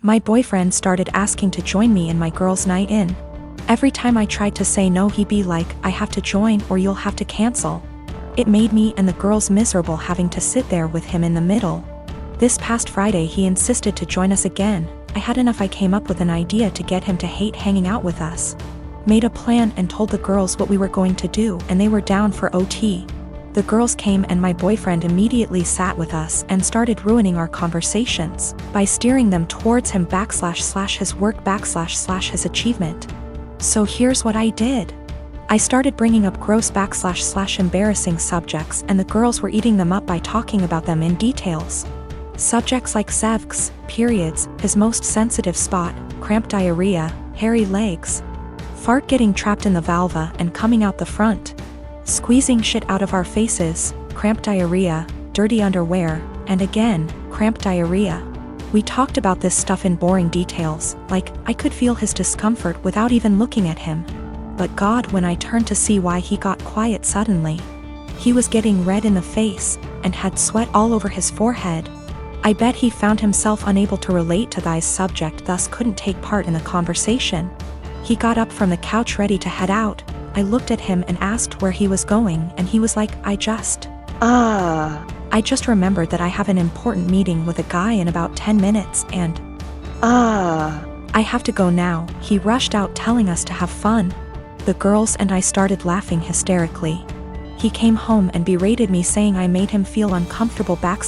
My boyfriend started asking to join me in my girls' night in. Every time I tried to say no, he'd be like, "I have to join or you'll have to cancel." It made me and the girls miserable having to sit there with him in the middle. This past Friday he insisted to join us again. I had enough. I came up with an idea to get him to hate hanging out with us. Made a plan and told the girls what we were going to do, and they were down for OT. The girls came and my boyfriend immediately sat with us and started ruining our conversations by steering them towards him / his work / his achievement. So here's what I did. I started bringing up gross / embarrassing subjects, and the girls were eating them up by talking about them in details. Subjects like sevks, periods, his most sensitive spot, cramp diarrhea, hairy legs, fart getting trapped in the vulva and coming out the front, squeezing shit out of our faces, cramp diarrhea, dirty underwear, and again, cramp diarrhea. We talked about this stuff in boring details, like, I could feel his discomfort without even looking at him. But God, when I turned to see why, he got quiet suddenly. He was getting red in the face, and had sweat all over his forehead. I bet he found himself unable to relate to this subject, thus couldn't take part in the conversation. He got up from the couch ready to head out. I looked at him and asked where he was going, and he was like, I just remembered that I have an important meeting with a guy in about 10 minutes and I have to go now. He rushed out telling us to have fun. The girls and I started laughing hysterically. He came home and berated me, saying I made him feel uncomfortable /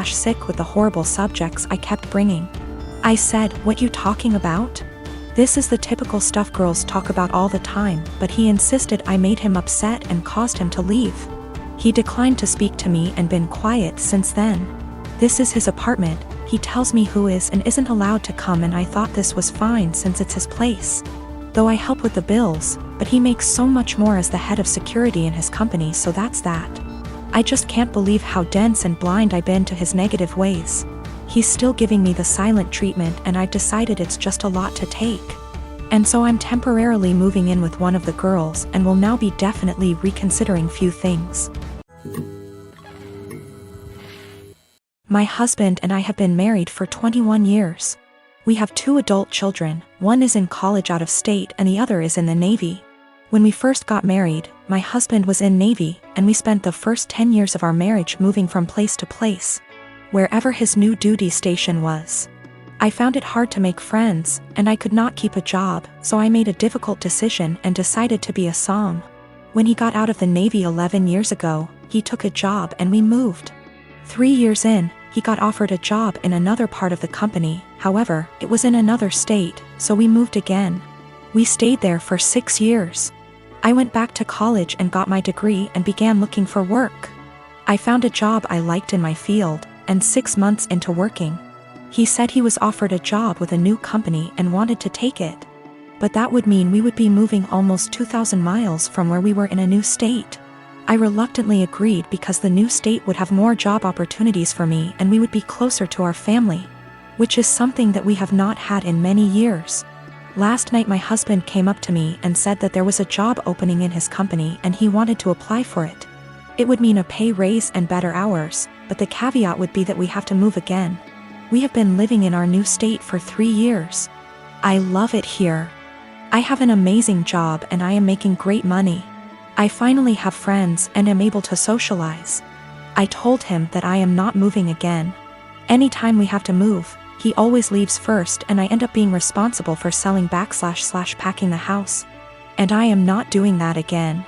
sick with the horrible subjects I kept bringing. I said, "What you talking about? This is the typical stuff girls talk about all the time," but he insisted I made him upset and caused him to leave. He declined to speak to me and been quiet since then. This is his apartment. He tells me who is and isn't allowed to come, and I thought this was fine since it's his place. Though I help with the bills, but he makes so much more as the head of security in his company, so that's that. I just can't believe how dense and blind I've been to his negative ways. He's still giving me the silent treatment, and I've decided it's just a lot to take. And so I'm temporarily moving in with one of the girls and will now be definitely reconsidering few things. My husband and I have been married for 21 years. We have 2 adult children. One is in college out of state and the other is in the Navy. When we first got married, my husband was in Navy, and we spent the first 10 years of our marriage moving from place to place, wherever his new duty station was. I found it hard to make friends, and I could not keep a job, so I made a difficult decision and decided to be a som. When he got out of the Navy 11 years ago, he took a job and we moved. 3 years in, he got offered a job in another part of the company. However, it was in another state, so we moved again. We stayed there for 6 years. I went back to college and got my degree and began looking for work. I found a job I liked in my field, and 6 months into working, he said he was offered a job with a new company and wanted to take it. But that would mean we would be moving almost 2,000 miles from where we were in a new state. I reluctantly agreed because the new state would have more job opportunities for me and we would be closer to our family, which is something that we have not had in many years. Last night my husband came up to me and said that there was a job opening in his company and he wanted to apply for it. It would mean a pay raise and better hours, but the caveat would be that we have to move again. We have been living in our new state for 3 years. I love it here. I have an amazing job and I am making great money. I finally have friends and am able to socialize. I told him that I am not moving again. Anytime we have to move, he always leaves first and I end up being responsible for selling / packing the house. And I am not doing that again.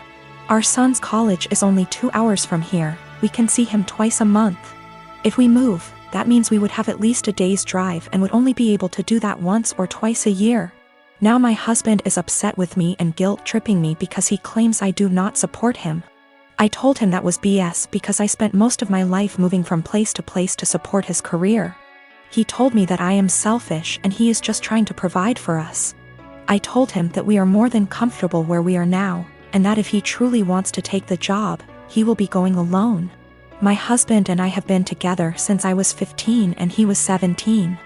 Our son's college is only 2 hours from here. We can see him twice a month. If we move, that means we would have at least a day's drive and would only be able to do that once or twice a year. Now my husband is upset with me and guilt-tripping me because he claims I do not support him. I told him that was BS because I spent most of my life moving from place to support his career. He told me that I am selfish and he is just trying to provide for us. I told him that we are more than comfortable where we are now, and that if he truly wants to take the job, he will be going alone. My husband and I have been together since I was 15 and he was 17.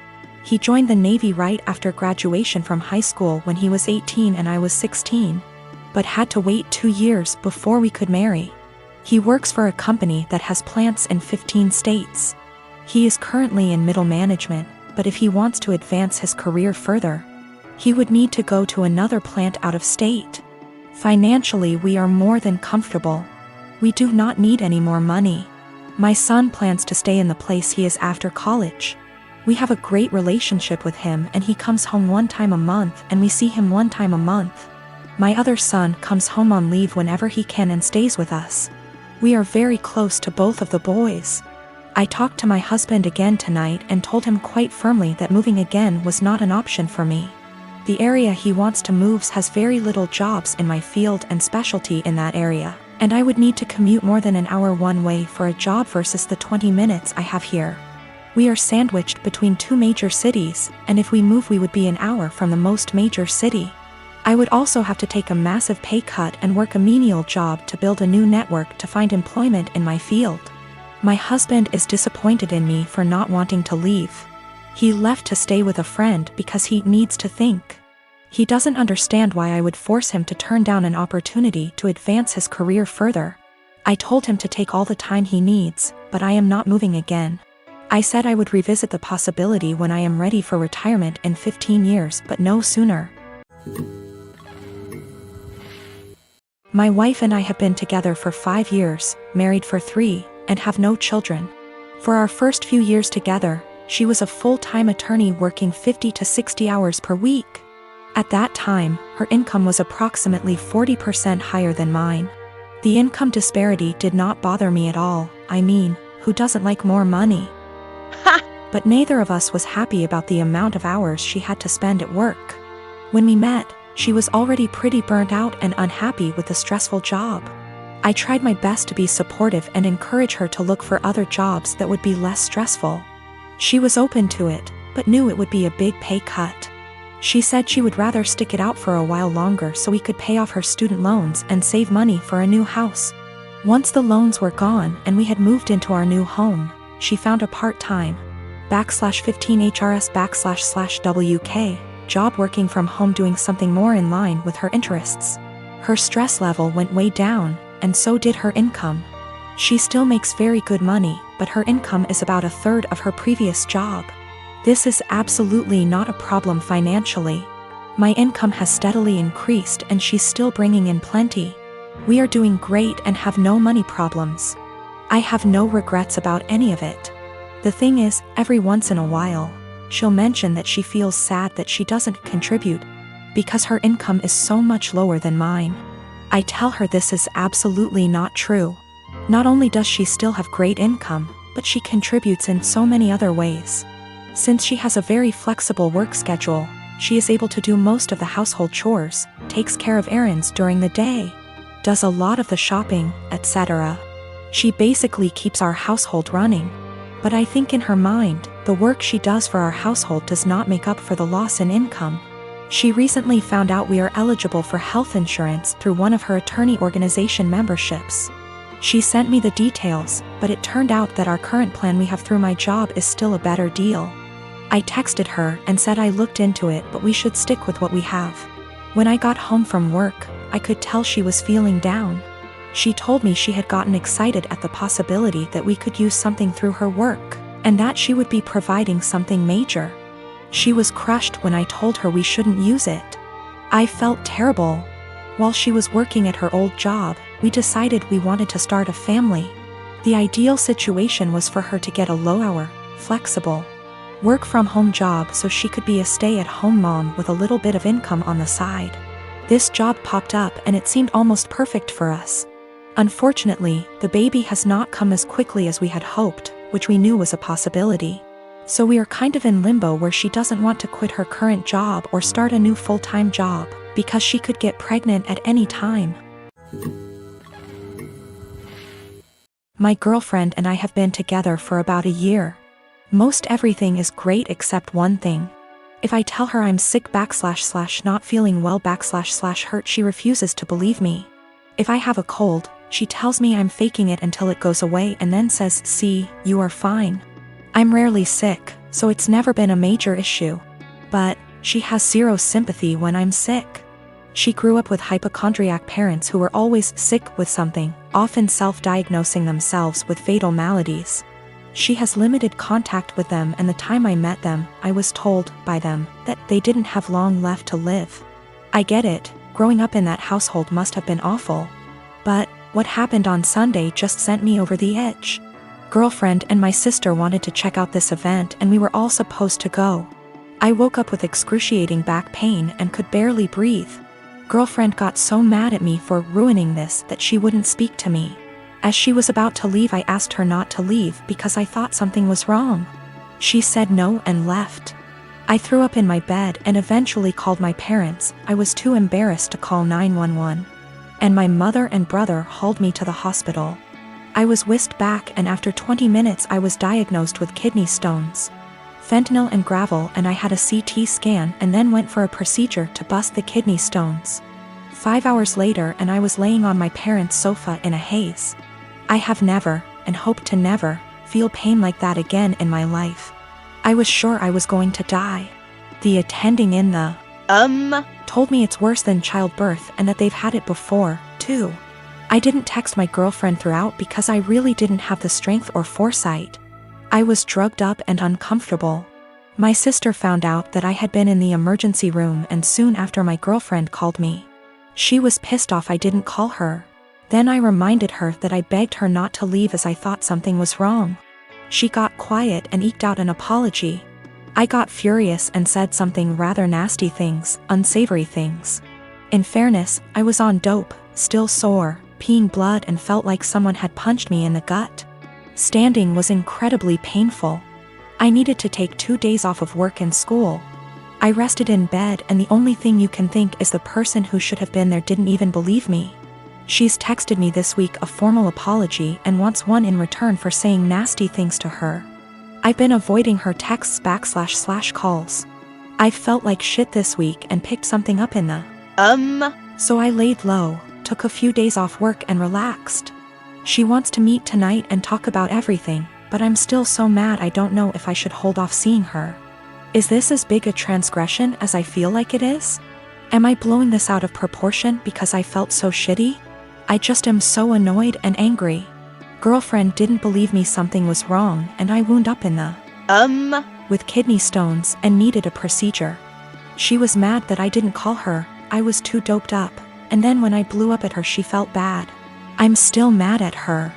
He joined the Navy right after graduation from high school when he was 18 and I was 16, but had to wait 2 years before we could marry. He works for a company that has plants in 15 states. He is currently in middle management, but if he wants to advance his career further, he would need to go to another plant out of state. Financially, we are more than comfortable. We do not need any more money. My son plans to stay in the place he is after college. We have a great relationship with him, and he comes home 1 time a month and we see him 1 time a month. My other son comes home on leave whenever he can and stays with us. We are very close to both of the boys. I talked to my husband again tonight and told him quite firmly that moving again was not an option for me. The area he wants to move has very little jobs in my field and specialty in that area, and I would need to commute more than an hour one way for a job versus the 20 minutes I have here. We are sandwiched between 2 major cities, and if we move we would be an hour from the most major city. I would also have to take a massive pay cut and work a menial job to build a new network to find employment in my field. My husband is disappointed in me for not wanting to leave. He left to stay with a friend because he needs to think. He doesn't understand why I would force him to turn down an opportunity to advance his career further. I told him to take all the time he needs, but I am not moving again. I said I would revisit the possibility when I am ready for retirement in 15 years, but no sooner. My wife and I have been together for 5 years, married for 3, and have no children. For our first few years together, she was a full-time attorney working 50 to 60 hours per week. At that time, her income was approximately 40% higher than mine. The income disparity did not bother me at all. I mean, who doesn't like more money? But neither of us was happy about the amount of hours she had to spend at work. When we met, she was already pretty burnt out and unhappy with the stressful job. I tried my best to be supportive and encourage her to look for other jobs that would be less stressful. She was open to it, but knew it would be a big pay cut. She said she would rather stick it out for a while longer so we could pay off her student loans and save money for a new house. Once the loans were gone and we had moved into our new home, she found a part-time /15HRS//WK job working from home doing something more in line with her interests. Her stress level went way down, and so did her income. She still makes very good money, but her income is about 1/3 of her previous job. This is absolutely not a problem financially. My income has steadily increased and she's still bringing in plenty. We are doing great and have no money problems. I have no regrets about any of it. The thing is, every once in a while, she'll mention that she feels sad that she doesn't contribute because her income is so much lower than mine. I tell her this is absolutely not true. Not only does she still have great income, but she contributes in so many other ways. Since she has a very flexible work schedule, she is able to do most of the household chores, takes care of errands during the day, does a lot of the shopping, etc. She basically keeps our household running. But I think in her mind, the work she does for our household does not make up for the loss in income. She recently found out we are eligible for health insurance through one of her attorney organization memberships. She sent me the details, but it turned out that our current plan we have through my job is still a better deal. I texted her and said I looked into it, but we should stick with what we have. When I got home from work, I could tell she was feeling down. She told me she had gotten excited at the possibility that we could use something through her work, and that she would be providing something major. She was crushed when I told her we shouldn't use it. I felt terrible. While she was working at her old job, we decided we wanted to start a family. The ideal situation was for her to get a low-hour, flexible, work-from-home job so she could be a stay-at-home mom with a little bit of income on the side. This job popped up and it seemed almost perfect for us. Unfortunately, the baby has not come as quickly as we had hoped, which we knew was a possibility. So we are kind of in limbo where she doesn't want to quit her current job or start a new full-time job, because she could get pregnant at any time. My girlfriend and I have been together for about a year. Most everything is great except one thing. If I tell her I'm sick / not feeling well / hurt, she refuses to believe me. If I have a cold, she tells me I'm faking it until it goes away and then says, "See, you are fine." I'm rarely sick, so it's never been a major issue. But she has zero sympathy when I'm sick. She grew up with hypochondriac parents who were always sick with something, often self-diagnosing themselves with fatal maladies. She has limited contact with them, and the time I met them, I was told by them that they didn't have long left to live. I get it, growing up in that household must have been awful. But what happened on Sunday just sent me over the edge. Girlfriend and my sister wanted to check out this event, and we were all supposed to go. I woke up with excruciating back pain and could barely breathe. Girlfriend got so mad at me for ruining this that she wouldn't speak to me. As she was about to leave, I asked her not to leave because I thought something was wrong. She said no and left. I threw up in my bed and eventually called my parents. I was too embarrassed to call 911. And my mother and brother hauled me to the hospital. I was whisked back, and after 20 minutes I was diagnosed with kidney stones, fentanyl and gravel, and I had a CT scan and then went for a procedure to bust the kidney stones. 5 hours later and I was laying on my parents' sofa in a haze. I have never, and hope to never, feel pain like that again in my life. I was sure I was going to die. The attending in the told me it's worse than childbirth and that they've had it before, too. I didn't text my girlfriend throughout because I really didn't have the strength or foresight. I was drugged up and uncomfortable. My sister found out that I had been in the emergency room, and soon after my girlfriend called me. She was pissed off I didn't call her. Then I reminded her that I begged her not to leave as I thought something was wrong. She got quiet and eked out an apology. I got furious and said something rather nasty things, unsavory things. In fairness, I was on dope, still sore, peeing blood, and felt like someone had punched me in the gut. Standing was incredibly painful. I needed to take 2 days off of work and school. I rested in bed, and the only thing you can think is the person who should have been there didn't even believe me. She's texted me this week a formal apology and wants one in return for saying nasty things to her. I've been avoiding her texts / calls. I felt like shit this week and picked something up in the so I laid low, took a few days off work and relaxed. She wants to meet tonight and talk about everything, but I'm still so mad I don't know if I should hold off seeing her. Is this as big a transgression as I feel like it is? Am I blowing this out of proportion because I felt so shitty? I just am so annoyed and angry. Girlfriend didn't believe me something was wrong, and I wound up in the with kidney stones and needed a procedure. She was mad that I didn't call her. I was too doped up, and then when I blew up at her she felt bad. I'm still mad at her.